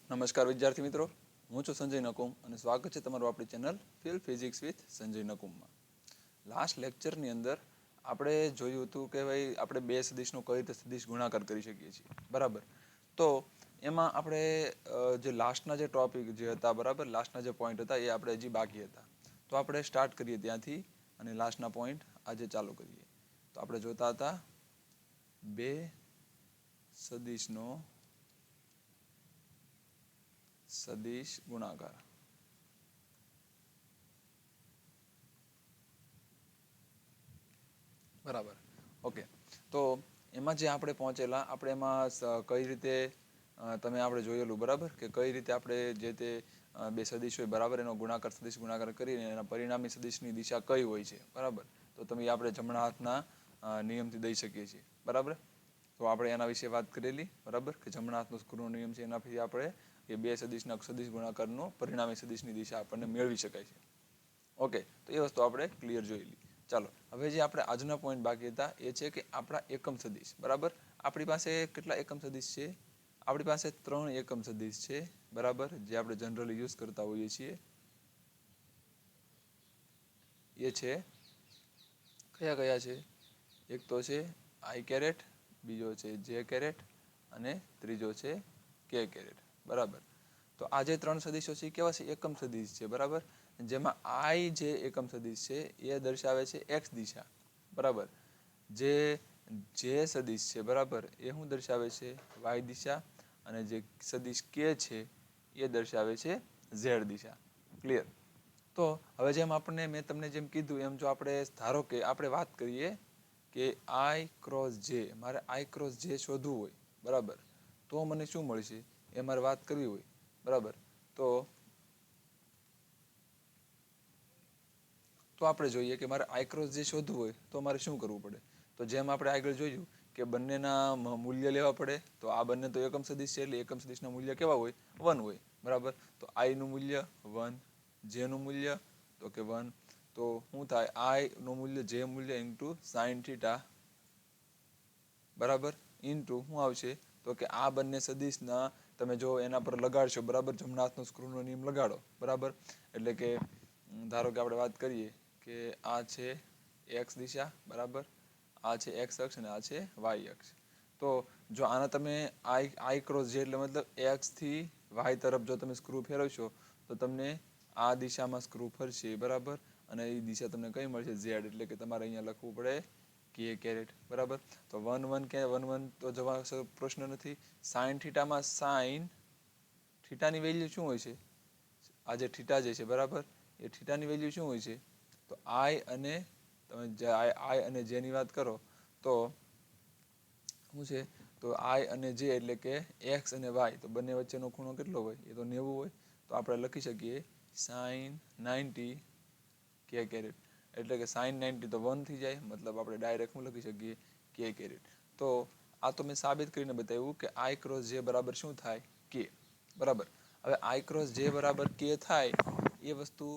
નમસ્કાર વિદ્યાર્થી મિત્રો, હું છું સંજય નકુમ અને સ્વાગત છે તમારું આપણી channel feel physics with Sanjay નકુમમાં. લાસ્ટ લેક્ચરની અંદર આપણે જોયું હતું કે ભાઈ આપણે બે સદિશનો કઈ રીતે સદિશ ગુણાકાર કરી શકીએ છીએ, બરાબર. તો એમાં આપણે જે લાસ્ટના જે ટોપિક જે હતા, બરાબર, લાસ્ટના જે પોઈન્ટ હતા એ આપણે હજી બાકી હતા. તો આપણે સ્ટાર્ટ કરીએ ત્યાંથી અને લાસ્ટના પોઈન્ટ આજે ચાલુ કરીએ. તો આપણે જોતા હતા બે સદિશનો સદિશ ગુણાકાર. બરાબર, ઓકે. તો એમાં જે આપણે પહોંચેલા, આપણે એમાં કઈ રીતે તમે આપણે જોયેલું, બરાબર, કે કઈ રીતે આપણે જે તે બે સદિશ હોય, બરાબર, એનો ગુણાકાર સદિશ ગુણાકાર કરીને એના પરિણામી સદિશની દિશા કઈ હોય છે, બરાબર. તો તમે આપણે જમણા હાથના નિયમથી દઈ શકીએ છીએ, બરાબર. તો આપણે એના વિશે વાત કરેલી, બરાબર, કે જમણા હાથનો સ્ક્રૂનો નિયમ છે, એનાથી આપણે એ બે સદિશના સદિશ ગુણાકારનો પરિણામી સદિશની દિશા આપણને મેળવી શકાય છે. ઓકે, તો એ વસ્તુ આપણે ક્લિયર જોયેલી. ચાલો, હવે જે આપણે આજના પોઈન્ટ બાકી હતા એ છે કે આપણા એકમ સદિશ, બરાબર. આપણી પાસે કેટલા એકમ સદિશ છે? આપણી પાસે 3 એકમ સદિશ છે, બરાબર, જે આપણે જનરલી યુઝ કરતા હોઈએ છીએ. એ છે કયા કયા છે? એક તો છે આઈ કેરેટ, બીજો છે જે કેરેટ અને ત્રીજો છે કે કેરેટ, બરાબર. તો આ જે 3 સદિશો છે કેવા છે? એકમ સદિશ છે, બરાબર. જેમાં આઈ જે એકમ સદિશ છે એ દર્શાવે છે એક્સ દિશા, બરાબર. જે સદિશ છે, બરાબર, એ શું દર્શાવે છે? વાય દિશા. અને જે સદિશ કે છે એ દર્શાવે છે ઝેડ દિશા. ક્લિયર? તો હવે જેમ આપણને મેં તમને જેમ કીધું એમ, જો આપણે ધારો કે આપણે વાત કરીએ કે આઈ ક્રોસ જે, મારે આઈ ક્રોસ જે શોધવું હોય, બરાબર, તો મને શું મળશે એ મારે વાત કરવી હોય, બરાબર. તો આપણે જોઈએ કે મારે આઈ ક્રોસ જે શોધવું હોય તો મારે શું કરવું પડે? તો જેમ આપણે આગળ જોયું કે બંનેના મૂલ્ય લેવા પડે. તો આ બંને તો એકમ સદિશ છે એટલે એકમ સદિશના મૂલ્ય કેવા હોય? 1 હોય, બરાબર. તો આઈનું મૂલ્ય 1, જેનું મૂલ્ય તો કે 1. તો શું થાય? આઈ નું મૂલ્ય જે મૂલ્ય ઇન્ટુ સાઇન થીટા, બરાબર, ઇન્ટુ શું આવશે? તો કે આ બંને સદિશના તમે જો એના પર લગાડશો, બરાબર, જમણા હાથનો સ્ક્રૂનો નિયમ લગાડો, બરાબર. એટલે કે ધારો કે આપણે વાત કરીએ કે આ છે એક્સ દિશા, બરાબર, આ છે એક્સ અક્ષ અને આ છે વાય અક્ષ. તો જો આના તમે આઈ ક્રોસ જે એટલે મતલબ એક્સ થી વાય તરફ જો તમે સ્ક્રૂ ફેરવશો તો તમને આ દિશામાં સ્ક્રૂ ફરશે, બરાબર. અને એ દિશા તમને કઈ મળશે? ઝેડ. એટલે કે તમારે અહીંયા લખવું પડે કે કેરેટ, બરાબર. તો 1 1 કે 1 1 તો જવા પ્રશ્ન નથી. સાઇન થીટામાં સાઇન થીટાની વેલ્યુ શું હોય છે? આ જે થીટા જે છે, બરાબર, એ થીટાની વેલ્યુ શું હોય છે? તો આઈ અને તમે આઈ અને જેની વાત કરો તો શું છે? તો આઈ અને જે એટલે કે એક્સ અને વાય, તો બંને વચ્ચેનો ખૂણો કેટલો હોય? એ તો 90 હોય. તો આપણે લખી શકીએ સાઇન 90 કે કેરેટ. એટલે કે સાઇન 90 તો 1 થઈ જાય, મતલબ આપણે ડાયરેક્ટ શું લખી શકીએ? કે કેરેટ. તો આ તો મેં સાબિત કરીને બતાવ્યું કે આઈ ક્રોસ જે બરાબર શું થાય? કે, બરાબર. હવે આઈ ક્રોસ જે બરાબર કે થાય એ વસ્તુ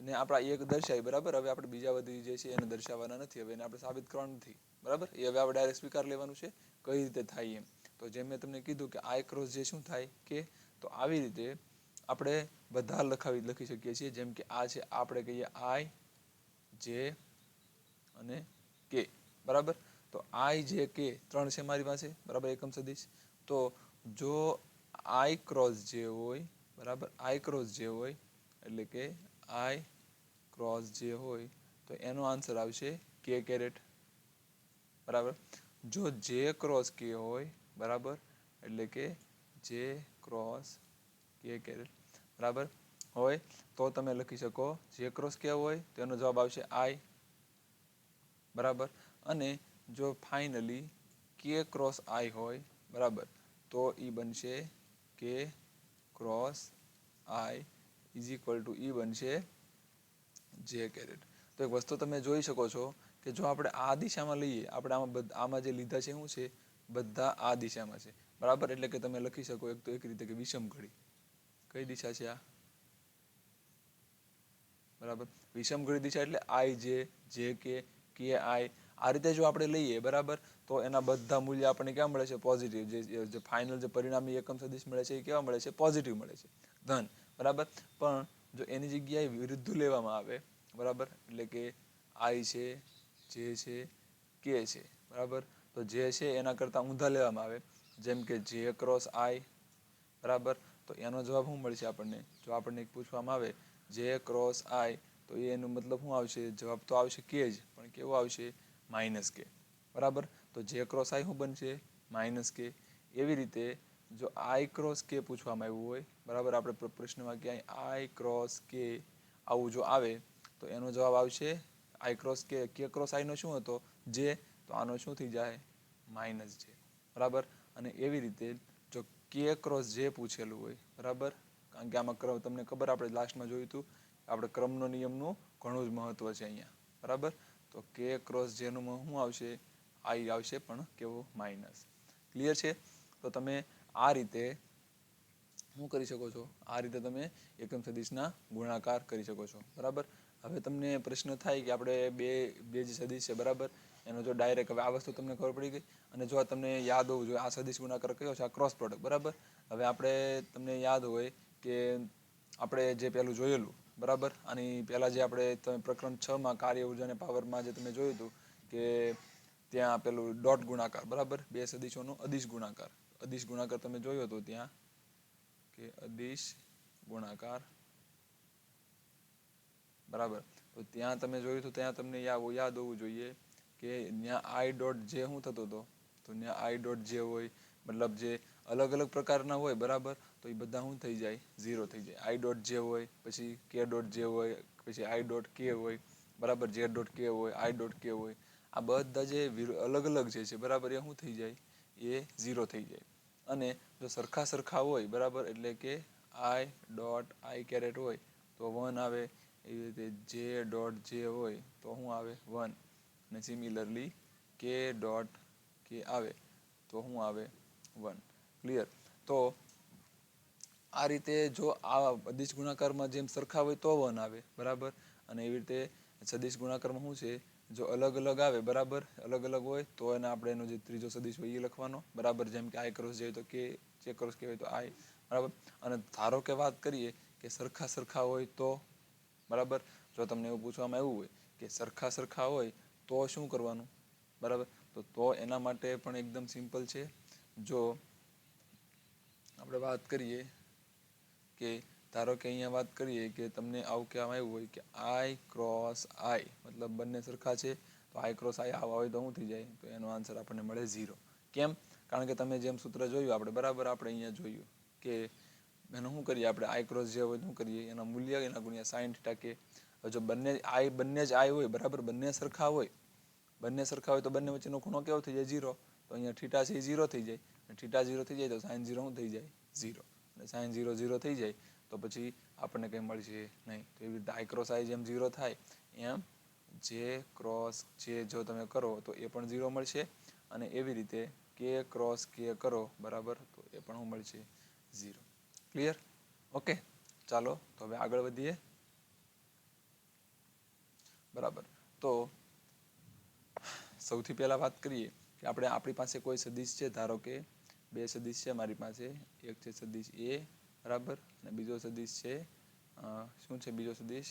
ને આપણા એક દર્શાવી, બરાબર. હવે આપણે બીજા બધી જે છે એને દર્શાવવાના નથી, હવે એને આપણે સાબિત કરવાનું નથી, બરાબર. એ હવે આપણે ડાયરેક્ટ સ્વીકાર લેવાનું છે કઈ રીતે થાય એમ. તો જેમ મેં તમને કીધું કે આઈ ક્રોસ જે શું થાય? કે. તો આવી રીતે આપણે બધા લખી શકીએ છીએ. જેમ કે આ છે, આપણે કહીએ આઈ જે અને કે, બરાબર. તો આઈ જે કે 3 છે મારી પાસે, બરાબર, એકમ સદિશ. તો જો આઈ ક્રોસ જે હોય, બરાબર, આઈ ક્રોસ જે હોય એટલે કે આઈ ક્રોસ જે હોય તો એનો આન્સર આવશે કે કેરેટ, બરાબર. જો જે ક્રોસ કે હોય, બરાબર, એટલે કે જે ક્રોસ કે કેરેટ, બરાબર, હોય તો તમે લખી શકો જે ક્રોસ કે હોય તો એનો જવાબ આવશે આઈ, બરાબર. અને જો ફાઇનલી કે ક્રોસ આઈ હોય, બરાબર, તો એ બનશે K cross I is equal to E બનશે જે કેરેટ. તો એક વસ્તુ તમે જોઈ શકો છો કે જો આપણે આ દિશામાં લઈએ, આપણે આમાં જે લીધા છે શું છે? બધા આ દિશામાં છે, બરાબર. એટલે કે તમે લખી શકો એક તો એક રીતે કે વિષમ ઘડી. કઈ દિશા છે આ? બરાબર, વિષમ ઘડી દિશા એટલે આઈ જે કે આઈ. આ રીતે જો આપણે લઈએ, બરાબર, તો એના બધા મૂલ્ય આપણને કેવા મળે છે? પોઝિટિવ. જે ફાઇનલ જે પરિણામી એકમ સદિશ મળે છે એ કેવા મળે છે? પોઝિટિવ મળે છે, ધન. બરાબર. પણ જો એની જગ્યાએ વિરુદ્ધ લેવામાં આવે, બરાબર, એટલે કે આઈ છે, જે છે, કે છે, બરાબર, તો જે છે એના કરતાં ઊંધા લેવામાં આવે, જેમ કે જે ક્રોસ આઈ, બરાબર, તો એનો જવાબ શું મળશે આપણને? જો આપણને પૂછવામાં આવે જે ક્રોસ આઈ, તો એનો મતલબ શું આવશે? જવાબ તો આવશે કે જ, પણ કેવો આવશે? માઇનસ કે. બરાબર. તો જે ક્રોસ આઈ શું બનશે? માઇનસ કે. એવી રીતે જો આઈ ક્રોસ કે પૂછવામાં આવ્યું હોય, બરાબર, આપણે પ્રશ્નમાં ક્યાંય આઈ ક્રોસ કે આવું જો આવે, તો એનો જવાબ આવશે આઈ ક્રોસ કે ક્રોસ આઈનો શું હતો? જે. તો આનો શું થઈ જાય? માઇનસ જે. બરાબર. અને એવી રીતે જો કે ક્રોસ જે પૂછેલું હોય, બરાબર, કારણ કે આમાં તમને ખબર, આપણે લાસ્ટમાં જોયું હતું, આપણે ક્રમનો નિયમનું ઘણું જ મહત્વ છે અહીંયા. બરાબર. તો કે ક્રોસ જેનું શું આવશે? આઈ આવશે, પણ કેવો? માઇનસ. ક્લિયર છે? તો તમે આ રીતે શું કરી શકો છો? આ રીતે તમે એકમ સદિશના ગુણાકાર કરી શકો છો. બરાબર. હવે તમને પ્રશ્ન થાય કે આપણે બે જે સદિશ છે, બરાબર, એનો જો ડાયરેક્ટ, હવે આ વસ્તુ તમને ખબર પડી ગઈ. અને જો તમને યાદ હોવું જોઈએ, આ સદિશ ગુણાકાર કયો છે? આ ક્રોસ પ્રોડક્ટ. બરાબર. હવે આપણે તમને યાદ હોય કે આપણે જે પેલું જોયેલું, બરાબર, આની પહેલાં જે આપણે પ્રકરણ 6માં કાર્ય ઉર્જા અને પાવરમાં જે તમે જોયું હતું કે ત્યાં પેલું ડોટ ગુણાકાર, બરાબર, બે સદિશોનો અદિશ ગુણાકાર. અદિશ ગુણાકાર તમે જોયો હતો ત્યાં, કે અદિશ ગુણાકાર, બરાબર. તો ત્યાં તમે જોયું તો ત્યાં તમને યાદ હોવું જોઈએ કે ત્યાં આઈ ડોટ જે શું થતો હતો? તો ત્યાં આઈ ડોટ જે હોય, મતલબ જે અલગ અલગ પ્રકારના હોય, બરાબર, તો એ બધા શું થઈ જાય? ઝીરો થઈ જાય. આઈ ડોટ જે હોય, પછી કે ડોટ જે હોય, પછી આઈ ડોટ કે હોય, બરાબર, જે ડોટ કે હોય, આઈ ડોટ કે હોય, આ બધા જે અલગ અલગ જે છે, બરાબર, એ શું થઈ જાય? એ ઝીરો થઈ જાય. અને જો સરખા સરખા હોય, બરાબર, એટલે કે આઈ ડોટ આઈ કેરેટ હોય તો 1 આવે. એવી રીતે જે ડોટ જે હોય તો શું આવે? 1. અને સિમિલરલી કે ડોટ કે આવે તો શું આવે? 1. ક્લિયર? તો આ રીતે જો આ અદિશ ગુણાકારમાં જેમ સરખા હોય તો 1 આવે, બરાબર. અને એવી રીતે સદિશ ગુણાકારમાં શું છે? જો અલગ અલગ આવે, બરાબર, અલગ અલગ હોય તો એને આપણે એનો જે ત્રીજો સદિશ હોય એ લખવાનો, બરાબર. જેમ કે આઈ ક્રોસ જે હોય તો કે, જે ક્રોસ કે હોય તો આઈ, બરાબર. અને ધારો કે વાત કરીએ કે સરખા સરખા હોય તો, બરાબર, જો તમને એવું પૂછવામાં આવ્યું હોય કે સરખા સરખા હોય તો શું કરવાનું? બરાબર. તો એના માટે પણ એકદમ સિમ્પલ છે. જો આપણે વાત કરીએ કે ધારો કે અહીંયા વાત કરીએ કે તમને આવું કહેવામાં આવ્યું હોય કે આઈ ક્રોસ આઈ, મતલબ બંને સરખા છે, તો આઈ ક્રોસ આઈ આવા હોય તો શું થઈ જાય? તો એનો આન્સર આપણને મળે 0. કેમ? કારણ કે તમે જેમ સૂત્ર જોયું આપણે, બરાબર, આપણે અહીંયા જોયું કે એનું શું કરીએ આપણે? આઈ ક્રોસ જે હોય શું કરીએ? એના મૂલ્ય એના ગુણ્યા sin θ કે. જો બંને જ આઈ હોય, બરાબર, બંને સરખા હોય, તો બંને વચ્ચેનો ખૂણો કેવો થઈ જાય? 0. તો અહીંયા θ છે એ 0 થઈ જાય. અને θ 0 થઈ જાય તો sin 0 શું થઈ જાય? 0. અને sin 0 0 થઈ જાય તો પછી આપણને કંઈ મળશે નહીં. તો એવી રીતે આઈ ક્રોસ આઈ જેમ 0 થાય એમ જે ક્રોસ જે જો તમે કરો તો એ પણ 0 મળશે. અને એવી રીતે કે ક્રોસ કે કરો, બરાબર, તો એ પણ શું મળશે? 0. ક્લિયર? ઓકે, ચાલો તો હવે આગળ વધીએ. બરાબર. તો સૌથી પહેલાં વાત કરીએ કે આપણી પાસે કોઈ સદિશ છે. ધારો કે બે સદિશ છે મારી પાસે. એક છે સદિશ એ, બરાબર, અને બીજો સદિશ છે, શું છે બીજો સદિશ?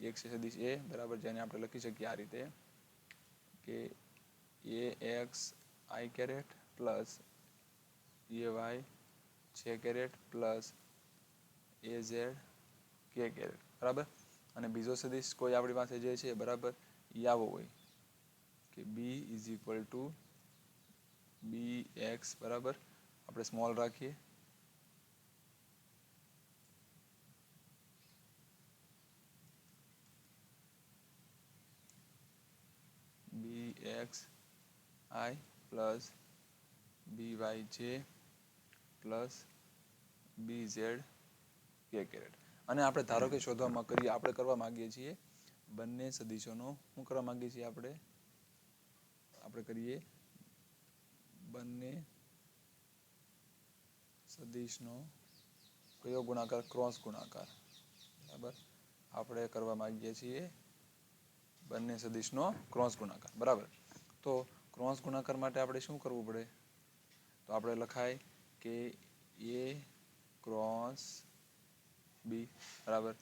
એક છે સદિશ એ, બરાબર, જેને આપણે લખી શકીએ આ રીતે કે A X I caret plus A Y J caret plus A Z K caret, બરાબર. અને બીજો સદિશ કોઈ આપણી પાસે જે છે, બરાબર, એ આવો હોય કે B is equal to B X, બરાબર, આપણે સ્મોલ રાખીએ, B X I plus B Y J plus B Z K caret. અને આપણે ધારો કે આપણે કરવા માંગીએ છીએ બંને સદિશોનો, શું કરવા માંગીએ છીએ આપણે કરીએ બંને સદિશનો કયો ગુણાકાર? ક્રોસ ગુણાકાર, બરાબર. આપણે કરવા માંગીએ છીએ બંને સદિશનો ક્રોસ ગુણાકાર, બરાબર. તો ક્રોસ ગુણાકાર માટે આપણે શું કરવું પડે? તો આપણે લખાય કે એ ક્રોસ બી, બરાબર.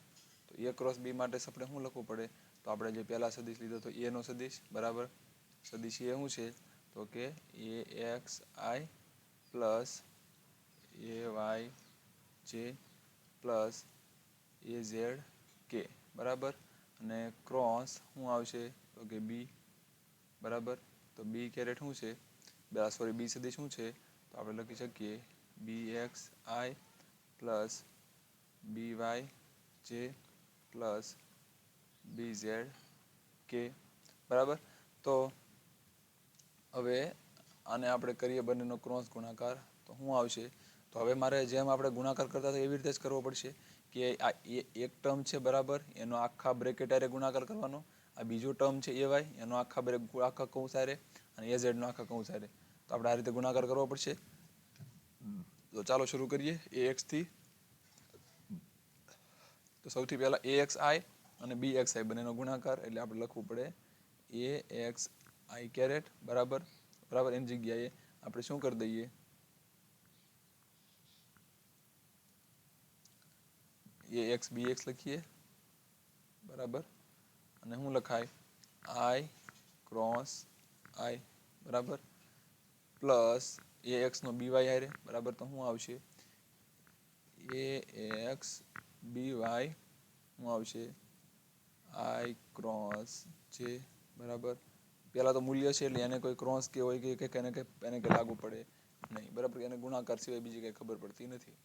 તો એ ક્રોસ બી માટે આપણે શું લખવું પડે? તો આપણે જે પહેલા સદિશ લીધો તો એનો સદિશ, બરાબર. સદિશ એ શું છે? તો કે A X I plus A Y J plus A Z K, બરાબર. અને ક્રોસ શું આવશે? તો કે બી, બરાબર. તો બી કેરેટ શું છે? સોરી, બી સદિશ શું છે? તો આપણે લખી શકીએ બી X I plus B Y J plus B Z K, બરાબર. તો હવે આને આપણે કરીએ બંનેનો ક્રોસ ગુણાકાર, તો શું આવશે? તો હવે મારે જેમ આપણે ગુણાકાર કરતા હતા એવી રીતે જ કરવો પડશે કે આ એક ટર્મ છે, બરાબર, એનો આખા બ્રેકેટ હારે ગુણાકાર કરવાનો. આ બીજો ટર્મ છે એ વાય, એનો આખા કૌંસ હારે, અને એ ઝેડનો આખા કૌંસ હારે. તો આપણે આ રીતે ગુણાકાર કરવો પડશે. તો ચાલો શરૂ કરીએ એ એક્સથી. તો સૌથી પહેલાં એ એક્સ આઈ અને બી એક્સ આઈ બંનેનો ગુણાકાર, એટલે આપણે લખવું પડે એ એક્સ આઈ કેરેટ, બરાબર. બરાબર, એની જગ્યાએ આપણે શું કરી દઈએ? એ એક્સ બી એક્સ લખીએ, બરાબર. અને શું લખાય? આઈ ક્રોસ આઈ, બરાબર, પ્લસ એ એક્સનો બી વાય હારે, બરાબર. તો શું આવશે? એ એક્સ બી વાય શું આવશે? આઈ ક્રોસ જે, બરાબર. પહેલાં તો મૂલ્ય છે એટલે એને કોઈ ક્રોસ કે હોય કે એને કે લાગુ પડે નહીં, બરાબર. એને ગુણાકાર સિવાય બીજી કંઈ ખબર પડતી નથી.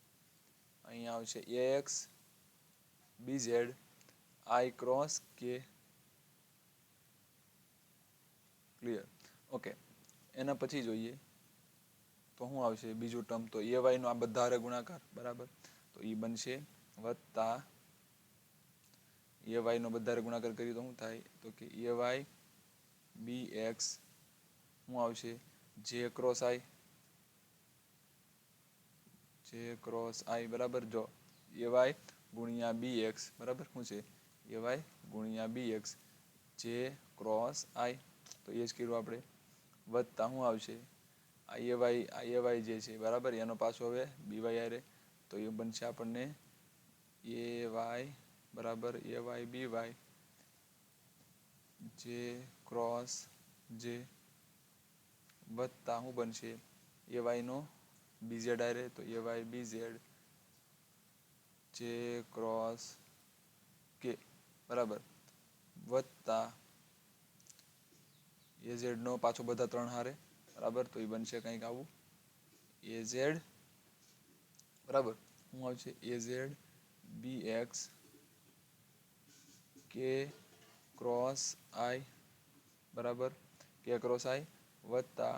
અહીંયા આવશે A X B Z I cross K, clear? Okay. એના પછી જોઈએ તો શું આવશે? બીજું ટર્મ તો એ વાયનો આ બધા હારે ગુણાકાર, બરાબર. તો એ બનશે વત્તા એ વાયનો બધા હારે ગુણાકાર કરીએ તો શું થાય? તો કે એ વાય બી એક્સ શું આવશે? જે ક્રોસ આઈ, જે ક્રોસ આઈ, બરાબર. જો એ વાય ગુણ્યા બી એક્સ, બરાબર, શું છે? એ વાય ગુણ્યા બી એક્સ જે ક્રોસ આઈ, તો એ જ કર્યું આપણે. વત્તા શું આવશે? આ એ વાય જે છે, બરાબર, એનો પાછો હવે બી વાય હારે, તો એ બનશે આપણને એ વાય, બરાબર, એ વાય બી વાય જે ક્રોસ જે, વત્તા શું બનશે? એ વાયનો બી ઝેડ હારે, તો એ વાય બી ઝેડ જે ક્રોસ કે, બરાબર, વત્તા એ ઝેડનો પાછો બધા ત્રણ હારે, બરાબર. તો એ બનશે કંઈક આવું એ ઝેડ, બરાબર. શું આવશે? એ ઝેડ બી એક્સ કે ક્રોસ આઈ, બરાબર, કે ક્રોસ આઈ વત્તા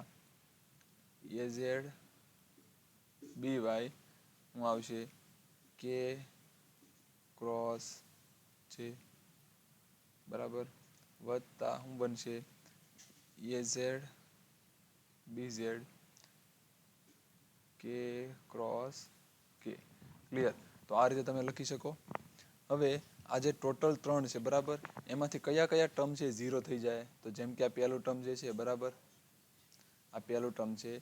એ ઝેડ બી વાય શું આવશે? કે ક્રોસ છે, બરાબર, વત્તા શું બનશે? એ ઝેડ બી ઝેડ કે ક્રોસ કે, ક્લિયર? તો આ રીતે તમે લખી શકો. હવે આ જે ટોટલ 3 છે, બરાબર, એમાંથી કયા કયા ટર્મ છે 0 થઈ જાય? તો જેમ કે આ પહેલું ટર્મ જે છે, બરાબર, આ પહેલું ટર્મ છે.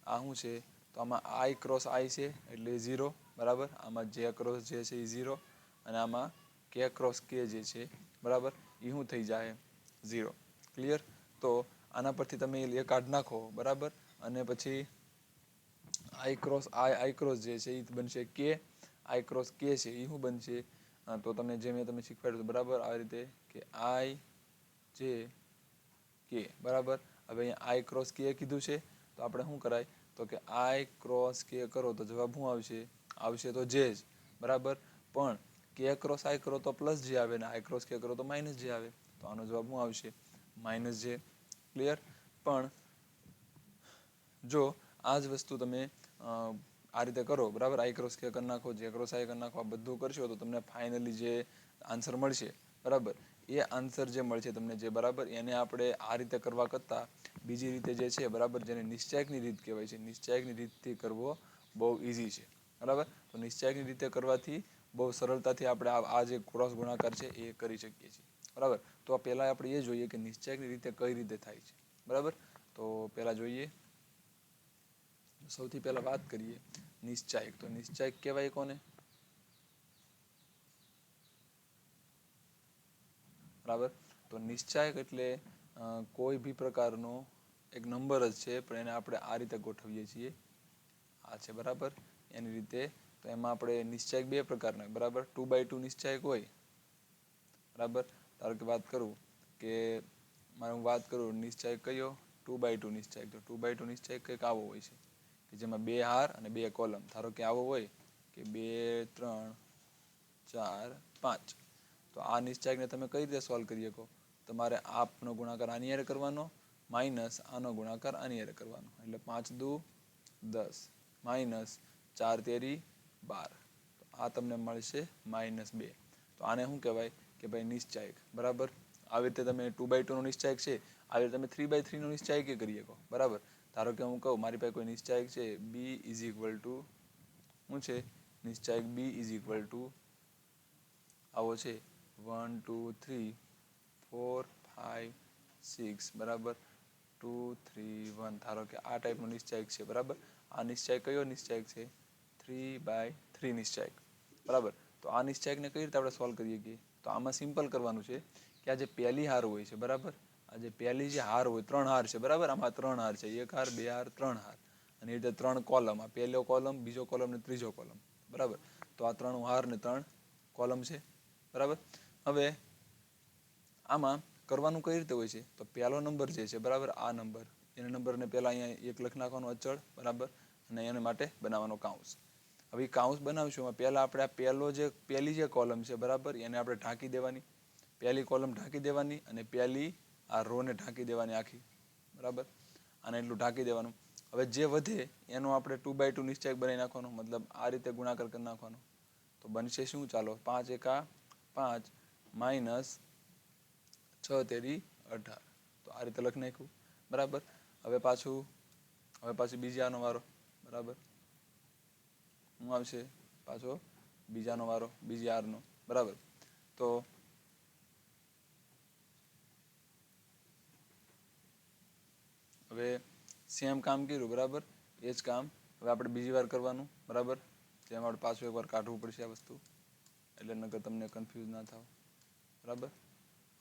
આ શું છે? તો આમાં આઈ ક્રોસ આઈ છે એટલે 0, બરાબર. આમાં જે ક્રોસ જે છે એ 0, અને આમાં કે ક્રોસ કે જે છે, બરાબર, એ શું થઈ જાય? 0, ક્લિયર? તો આના પરથી તમે એ કાઢ નાખો, બરાબર. અને પછી આઈ ક્રોસ જે છે એ બનશે કે, આઈ ક્રોસ કે છે એ શું બનશે? તો તમે જે મેં તમને શીખવાડ્યું, બરાબર, આવી રીતે કે આઈ જે કે, બરાબર. હવે અહીંયા આઈ ક્રોસ કે કીધું છે, તો આપણે શું કરાય? તો કે આઈ ક્રોસ કે કરો તો જવાબ શું આવશે? આવશે તો જે જ, બરાબર. પણ કે ક્રોસ આઈ કરો તો પ્લસ જે આવે, ને આઈ ક્રોસ કે કરો તો માઇનસ જે આવે. તો આનો જવાબ શું આવશે? માઇનસ જે, ક્લિયર? પણ જો આ જ વસ્તુ તમે આ રીતે કરો, બરાબર, આઈ ક્રોસ કે કરી નાખો, જે ક્રોસ આઈ કરી નાખો, આ બધું કરશો તો તમને ફાઇનલી જે આન્સર મળશે, બરાબર, એ આન્સર જે મળશે તમને જે, બરાબર, એને આપણે આ રીતે કરવા કરતાં બીજી રીતે જે છે, બરાબર, જેને નિશ્ચાયકની રીત કહેવાય છે, નિશ્ચાયકની રીતથી કરવો બહુ ઇઝી છે, બરાબર. તો નિશ્ચાયકની રીતે કરવાથી બહુ સરળતાથી આપણે આ જે ક્રોસ ગુણાકાર છે એ કરી શકીએ છીએ. બરાબર. તો આ પહેલાં આપણે એ જોઈએ કે નિશ્ચાયકની રીતે કઈ રીતે થાય છે. બરાબર. તો પહેલાં જોઈએ, સૌથી પહેલાં વાત કરીએ નિશ્ચાયક. તો નિશ્ચાયક કહેવાય કોને? બરાબર. તો નિશ્ચાયક એટલે કોઈ બી પ્રકારનો એક નંબર જ છે, પણ એને આપણે આ રીતે ગોઠવીએ છીએ. આ છે બરાબર એની રીતે. તો એમાં આપણે નિશ્ચાયક બે પ્રકારના હોય. બરાબર. 2x2 નિશ્ચાયક હોય. બરાબર. ધારો કે વાત કરું કે હું વાત કરું નિશ્ચાયક કયો? 2x2 નિશ્ચાયક. તો 2x2 નિશ્ચાયક કંઈક આવો હોય છે કે જેમાં 2 હાર અને 2 કોલમ. ધારો કે આવો હોય કે 2 3 4 5. તો આ નિશ્ચાયકને તમે કઈ રીતે સોલ્વ કરી શકો? તમારે આપનો ગુણાકાર આની હારે કરવાનો માઇનસ આનો ગુણાકાર આની હારે કરવાનો. એટલે 5 દુ 10 માઇનસ 4 તેરી 12. તો આ તમને મળશે -2. તો આને શું કહેવાય કે ભાઈ નિશ્ચાયક. બરાબર. આવી રીતે તમે 2x2 નો નિશ્ચાયક છે, આવી રીતે તમે 3x3 નો નિશ્ચાયક કરી શકો. બરાબર. ધારો કે હું કહું મારી પાસે કોઈ નિશ્ચાયક છે b ઇઝ ઇક્વલ ટુ શું છે? નિશ્ચાયક b ઇઝ ઇક્વલ ટુ આવો છે 1 2 3 4 5 6. બરાબર. 2 3 1. ધારો કે આ ટાઈપનો નિશ્ચાયક છે. બરાબર. આ નિશ્ચાયક કયો નિશ્ચાયક છે? 3x3 નિશ્ચાયક. બરાબર. તો આ નિશ્ચાયકને કઈ રીતે આપણે સોલ્વ કરીએ છીએ? તો આમાં સિમ્પલ કરવાનું છે કે આ જે પહેલી હાર હોય છે. બરાબર. આ જે પહેલી જે હાર હોય, 3 હાર છે. બરાબર. આમાં 3 હાર છે. 1 હાર 2 હાર 3 હાર. અને એ રીતે 3 કોલમ. આ પહેલો કોલમ, બીજો કોલમ ને ત્રીજો કોલમ. બરાબર. તો આ 3 હાર ને 3 કોલમ છે. બરાબર. હવે આમાં કરવાનું કઈ રીતે હોય છે? તો પહેલો નંબર જે છે, બરાબર, આ નંબર, એના નંબરને પહેલા અહીંયા 1 લખી નાખવાનો અચળ. બરાબર. અને એના માટે બનાવવાનો કાઉન્સ. હવે કાઉન્સ બનાવશું એમાં પહેલા આપણે આ પહેલી જે કોલમ છે, બરાબર, એને આપણે ઢાંકી દેવાની. પહેલી કોલમ ઢાંકી દેવાની અને પહેલી આ રોને ઢાંકી દેવાની આખી. બરાબર. આને એટલું ઢાંકી દેવાનું. હવે જે વધે એનો આપણે 2x2 નિશ્ચાયક બનાવી નાખવાનો. મતલબ આ રીતે ગુણાકાર કરી નાખવાનો. તો બનશે શું? ચાલો 5 એકા 5 માઇનસ 6 તેરી 18. તો આ રીતે લખી નાખ્યું. બરાબર. હવે પાછું બીજી આનો વારો. બરાબર. શું આવશે? પાછો બીજાનો વારો, બીજી હારનો. બરાબર. તો હવે સેમ કામ કર્યું. બરાબર. એ જ કામ હવે આપણે બીજી વાર કરવાનું. બરાબર. જેમાં આપણે પાછું એકવાર કાઢવું પડશે આ વસ્તુ, એટલે નકર તમને કન્ફ્યુઝ ના થાવ. બરાબર.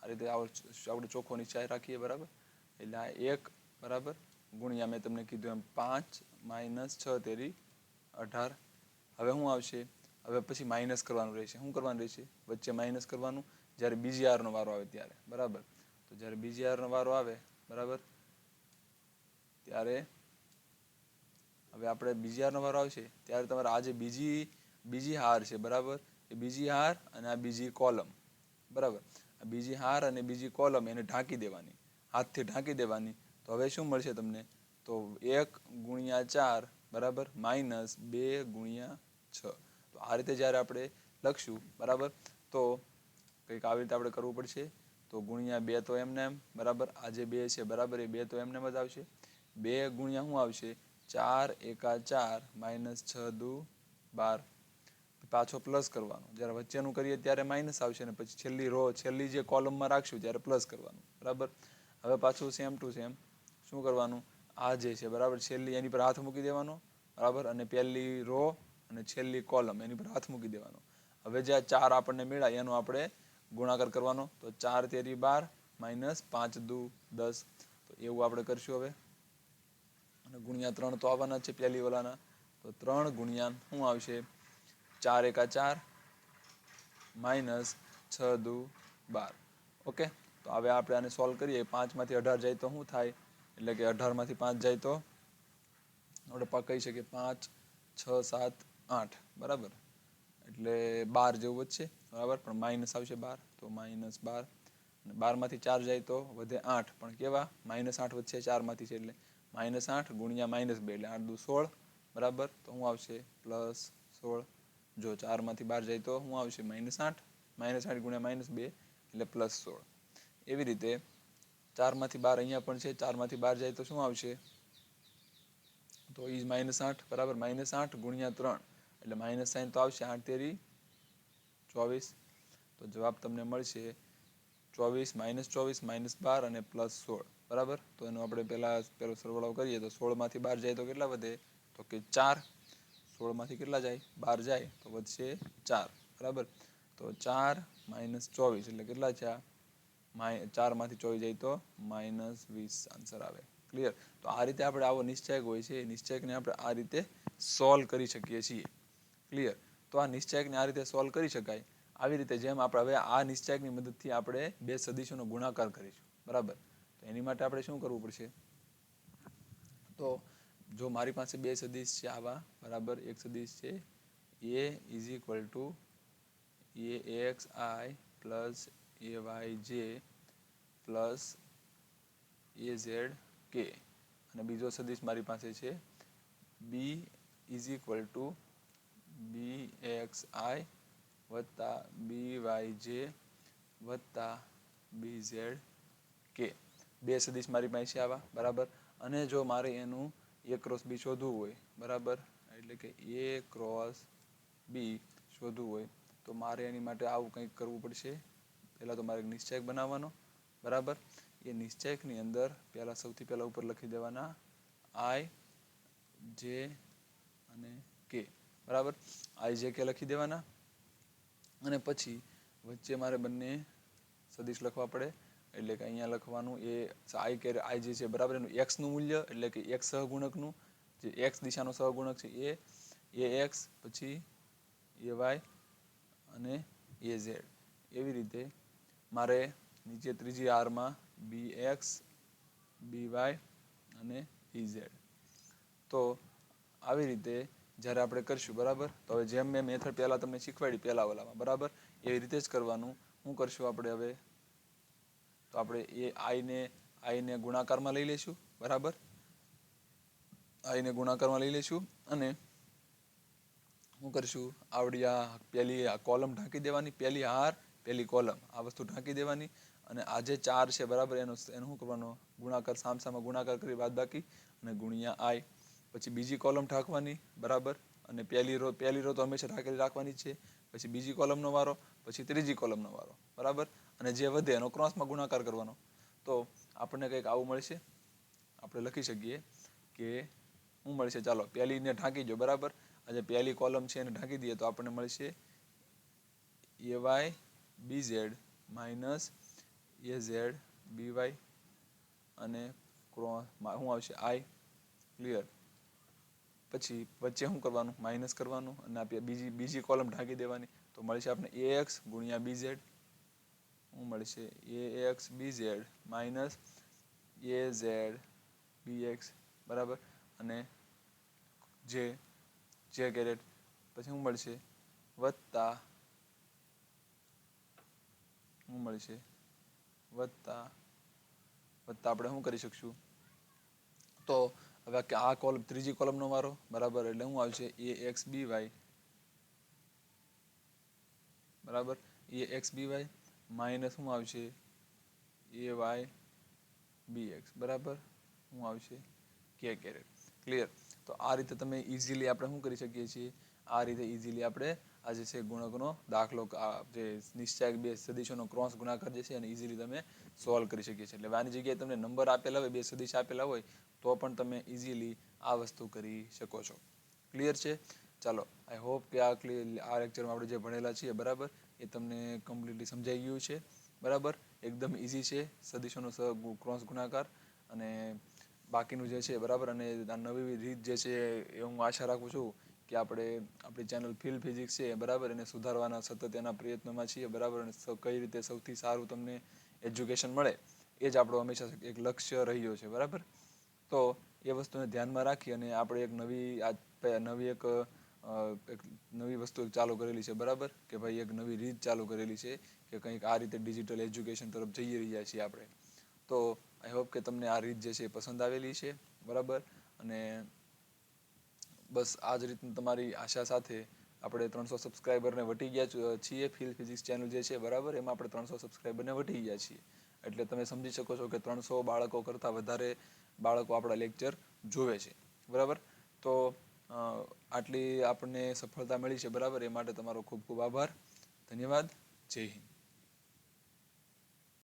આ રીતે આપણે ચોખ્ખો નિશ્ચય રાખીએ. બરાબર. એટલે આ 1, બરાબર, ગુણ્યા મેં તમને કીધું એમ 5 માઇનસ 6 તેરી 18. હવે શું આવશે? હવે પછી માઇનસ કરવાનું રહેશે. શું કરવાનું રહેશે? વચ્ચે માઇનસ કરવાનું જ્યારે બીજી હારનો વારો આવે ત્યારે. બરાબર. તો જ્યારે બીજી હારનો વારો આવે, બરાબર, ત્યારે હવે આપણે બીજી હારનો વારો આવશે ત્યારે તમારે આ જે બીજી હાર છે, બરાબર, એ બીજી હાર અને આ બીજી કોલમ. બરાબર. આ બીજી હાર અને બીજી કોલમ એને ઢાંકી દેવાની, હાથથી ઢાંકી દેવાની. તો હવે શું મળશે તમને? તો 1 ગુણ્યા 4, બરાબર, માઇનસ 2 ગુણ્યા 6. તો આ રીતે જ્યારે આપણે લખશું, બરાબર, તો કંઈક આવી રીતે આપણે કરવું પડશે. તો ગુણ્યા 2 તો એમને એમ. બરાબર. આ જે 2 છે, બરાબર, એ 2 તો એમને એમ જ આવશે. 2 ગુણ્યા શું આવશે? 4 એકા 4 માઇનસ 6 દુ 12. પાછો પ્લસ કરવાનો. જ્યારે વચ્ચેનું કરીએ ત્યારે માઇનસ આવશે ને પછી છેલ્લી જે કોલમમાં રાખશું ત્યારે પ્લસ કરવાનું. બરાબર. હવે પાછું સેમ ટુ સેમ શું કરવાનું? આ જે છે, બરાબર, છેલ્લી એની પર હાથ મૂકી દેવાનો. બરાબર. અને પહેલી રો અને છેલ્લી કોલમ એની પર હાથ મૂકી દેવાનો. હવે જે આ 4 આપણને મળ્યા એનો આપણે ગુણાકાર કરવાનો. તો 4 તેરી 12 માઇનસ 5 દુ 10. તો એવું આપણે કરશું હવે. અને ગુણ્યા 3 તો આવવાના જ છે પહેલી ઓલાના. તો 3 ગુણ્યા શું આવશે? 4 એકા 4 માઇનસ 6 દુ 12. ઓકે. તો હવે આપણે આને સોલ્વ કરીએ. 5 માંથી 18 જાય તો શું થાય? એટલે કે 18 માંથી 5 જાય તો આપણે કહી શકીએ 5 6 7 8. બરાબર. એટલે 12 જેવું વધશે. બરાબર. પણ માઇનસ આવશે 12. તો -12. અને 12 માંથી 4 જાય તો વધે 8. પણ કેવા? -8 વધશે 4 માંથી છે એટલે -8 ગુણ્યા -2 એટલે 8 દુ 16. બરાબર. તો શું આવશે? +16. જો 4 માંથી 12 જાય તો શું આવશે? -8. -8 ગુણ્યા -2 એટલે +16. એવી રીતે 4 માંથી 12 અહીંયા પણ છે. 4 માંથી 12 જાય તો શું આવશે? તો ઈ -8. બરાબર. -8 ગુણ્યા 3 એટલે -સાઇન તો આવશે. 8 તેરી 24. તો જવાબ તમને મળશે 24 -12 અને +16 બરાબર. તો એનો આપણે પેલો સરવાળો કરીએ તો 16 માંથી 12 જાય તો કેટલા વધે? તો કે 4. 16 માંથી કેટલા જાય? 12 જાય તો વધશે 4 બરાબર. તો 4 - 24 એટલે કેટલા થયા? 4 માંથી 24 જાય તો -20 આન્સર આવે. ક્લિયર? તો આ રીતે આપણે આવો નિશ્ચયક હોય છે એ નિશ્ચયકને આપણે આ રીતે સોલ્વ કરી શકીએ છીએ. ક્લિયર? તો આ નિશ્ચયકને આ રીતે સોલ્વ કરી શકાય. આવી રીતે જેમ આપણે હવે આ નિશ્ચયકની મદદથી આપણે બે સદિશોનો ગુણાકાર કરીશું બરાબર. તો એની માટે આપણે શું કરવું પડશે? તો જો મારી પાસે બે સદિશ છે આવા બરાબર. એક સદિશ છે a = axi plus ayj plus azk અને બીજો સદિશ મારી પાસે છે b = bxi વત્તા byj વત્તા bzk. બે સદિશ મારી પાસે આવા બરાબર. અને જો મારે એનું a ક્રોસ b શોધવું હોય બરાબર, એટલે કે a ક્રોસ b શોધવું હોય તો મારે એની માટે આવું કંઈક કરવું પડશે. પહેલાં તો મારે એક નિશ્ચયક બનાવવાનો બરાબર. એ નિશ્ચયકની અંદર સૌથી પહેલાં ઉપર લખી દેવાના i, j અને k બરાબર. i, j, k લખી દેવાના અને પછી વચ્ચે મારે બંને સદિશ લખવા પડે. એટલે કે અહીંયા લખવાનું i જે છે બરાબર એનું x નું મૂલ્ય એટલે કે x સહગુણકનું જે x દિશાનો સહગુણક છે એ ax પછી ay અને az. એવી રીતે મારે નીચે ત્રીજી હારમાં bx, by અને bz. તો આવી રીતે જ્યારે આપણે કરશું બરાબર. તો હવે જેમ મેં મેથડ પહેલાં તમને શીખવાડી પહેલા ઓલામાં બરાબર એવી રીતે જ કરવાનું. શું કરશું આપણે હવે? તો આપણે i ને ગુણાકારમાં લઈ લઈશું બરાબર. i ને ગુણાકારમાં લઈ લઈશું અને શું કરીશું? આવડી પેલી કોલમ ઢાંકી દેવાની. પહેલી કોલમ આ વસ્તુ ઢાંકી દેવાની અને આ જે 4 છે બરાબર એનો શું કરવાનો? ગુણાકાર સામસામા ગુણાકાર કરી બાદબાકી અને ગુણ્યા i. પછી બીજી કોલમ ઢાંકવાની બરાબર. અને પહેલી રો તો હંમેશા ઢાંકેલી રાખવાની જ છે. પછી બીજી કોલમનો વારો, પછી ત્રીજી કોલમનો વારો બરાબર. અને જે વધે એનો ક્રોસમાં ગુણાકાર કરવાનો. તો આપણને કંઈક આવું મળશે. આપણે લખી શકીએ કે શું મળશે? ચાલો પહેલીને ઢાંકી દો બરાબર. આ જે પહેલી કોલમ છે એને ઢાંકી દઈએ તો આપણને મળશે ay bz minus az by અને ક્રોસમાં શું આવશે? i. ક્લિયર? પછી વચ્ચે શું કરવાનું? માઇનસ કરવાનું અને આ બીજી કોલમ ઢાંકી દેવાની. તો મળશે આપણે ax ગુણ્યા bz. શું મળશે? ax bz minus az bx બરાબર. અને જે કેરેટ પછી શું મળશે? વત્તા શું મળશે? વત્તા આપણે શું કરી શકશું? તો હવે આ ત્રીજી કોલમનો વારો બરાબર. એટલે શું આવશે? ax by બરાબર. ax by માઇનસ શું આવશે? ay bx બરાબર. શું આવશે? k caret. ક્લિયર? તો આ રીતે તમે ઇઝીલી આપણે શું કરી શકીએ છીએ? આ રીતે ઇઝીલી આપણે આ જે છે ગુણકનો દાખલો જે નિશ્ચયક બે સદિશોનો ક્રોસ ગુણાકાર જે છે એને ઇઝીલી તમે સોલ્વ કરી શકીએ છીએ. એટલે આની જગ્યાએ તમને નંબર આપેલા હોય, બે સદિશ આપેલા હોય તો પણ તમે ઇઝીલી આ વસ્તુ કરી શકો છો. ક્લિયર છે? ચાલો, આઈ હોપ કે આ લેક્ચરમાં આપણે જે ભણેલા છીએ બરાબર એ તમને કમ્પ્લીટલી સમજાઈ ગયું છે બરાબર. એકદમ ઇઝી છે સદિશોનો ક્રોસ ગુણાકાર. અને બાકીનું જે છે બરાબર. અને આ નવી રીત જે છે એ હું આશા રાખું છું કે આપણી ચેનલ ફિલ ફિઝિક્સ છે બરાબર એને સુધારવાના સતત એના પ્રયત્નોમાં છીએ બરાબર. અને કઈ રીતે સૌથી સારું તમને એજ્યુકેશન મળે એ જ આપણો હંમેશા એક લક્ષ્ય રહ્યો છે બરાબર. તો એ વસ્તુને ધ્યાનમાં રાખી અને આપણે એક નવી વસ્તુ ચાલુ કરેલી છે બરાબર. કે ભાઈ એક નવી રીત ચાલુ કરેલી છે કે કંઈક આ રીતે ડિજિટલ એજ્યુકેશન તરફ જઈ રહ્યા છીએ આપણે. તો આઈ હોપ કે તમને આ રીત જે છે એ પસંદ આવેલી છે બરાબર. અને બસ આ જ રીતની તમારી આશા સાથે આપણે 300 સબસ્ક્રાઈબરને વટી ગયા છીએ. ફિલ ફિઝિક્સ ચેનલ જે છે બરાબર એમાં આપણે 300 સબસ્ક્રાઈબરને વટી ગયા છીએ. એટલે તમે સમજી શકો છો કે 300 બાળકો કરતાં વધારે બાળકો આપણા લેક્ચર જોવે છે બરાબર. તો આટલી આપણને સફળતા મળી છે બરાબર. એ માટે તમારો ખૂબ ખૂબ આભાર. ધન્યવાદ. જય હિન્દ.